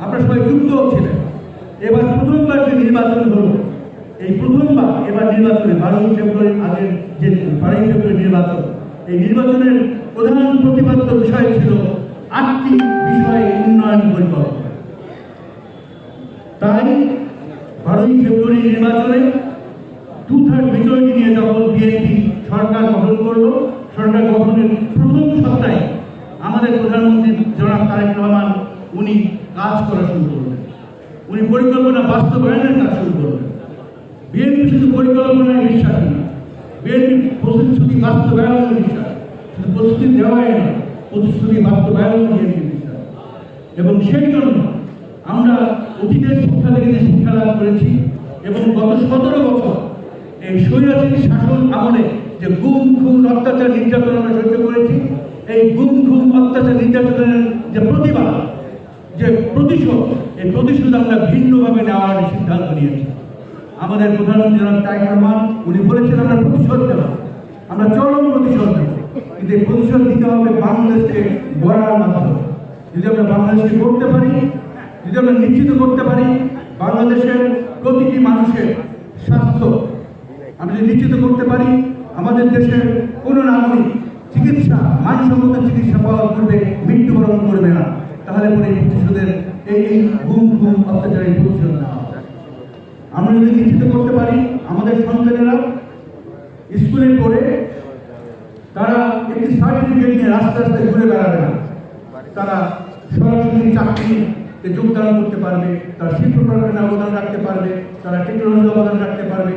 আমরা সবাই যুক্ত ছিলেন। এবার প্রথমবার যে নির্বাচন হলো, এই প্রথমবার এবার নির্বাচনে 12 ফেব্রুয়ারি আগের যে 12 ফেব্রুয়ারি নির্বাচন, এই নির্বাচনের প্রধান প্রতিপাদ্য বিষয় ছিল 8টি বিষয়ে উন্নয়ন পরিকল্পনা। তাই 12 ফেব্রুয়ারি নির্বাচনে 2/3 মেজরিটি নিয়ে যখন বিএনপি সরকার গঠন করলো, সরকার গঠনের প্রথম সপ্তাহে আমাদের প্রধানমন্ত্রী জনাব তারেক রহমান উনি কাজ করা শুরু করলেন, উনি পরিকল্পনা বাস্তবায়নের কাজ শুরু করলেন। বিএনপি শুধু পরিকল্পনায় বিশ্বাসী না, বিএনপি প্রতিশ্রুতি বাস্তবায়নের বিশ্বাস, শুধু প্রস্তুতি দেওয়াই না, প্রতিশ্রুতি বাস্তবায়নের বিএনপি বিশ্বাস। এবং সেই জন্য আমরা অতীতের শিক্ষা থেকে যে শিক্ষা লাভ করেছি এবং গত 17 বছর এই স্বৈরাচারী শাসন আমলে যে গুম খুন অত্যাচার নির্যাতন আমরা সহ্য করেছি, এই গুম খুন অত্যাচার নির্যাতনের যে প্রতিবাদ, যে প্রতিশোধ, এই প্রতিশোধ আমরা ভিন্নভাবে নেওয়ার সিদ্ধান্ত নিয়েছি। আমাদের প্রধানমন্ত্রী জনাব তারেক রহমান উনি বলেছেন আমরা প্রতিশোধ দেব, আমরা চরম প্রতিশোধ দেব, কিন্তু এই প্রতিশোধ দিতে হবে বাংলাদেশকে গড়ার মাধ্যমে। যদি আমরা বাংলাদেশকে করতে পারি, যদি আমরা নিশ্চিত করতে পারি বাংলাদেশের প্রতিটি মানুষের স্বাস্থ্য, আমরা যদি নিশ্চিত করতে পারি আমাদের দেশের কোনো নাগরিক চিকিৎসা, মানসম্মত চিকিৎসা পাওয়ার পূর্বে মৃত্যুবরণ করবে না, তাহলে পরে এই প্রতিশোধের এই গুম খুন অত্যাচারের প্রতিশোধ নেওয়া হবে। আমরা যদি নিশ্চিত করতে পারি আমাদের সন্তানেরা স্কুলে পড়ে তারা একটি সার্টিফিকেট নিয়ে রাস্তা রাস্তায় ঘুরে বেড়াবে না, তারা সরাসরি চাকরিতে যোগদান করতে পারবে, তারা শিল্প কারখানায় অবদান রাখতে পারবে, তারা টেকনোলজি অবদান রাখতে পারবে,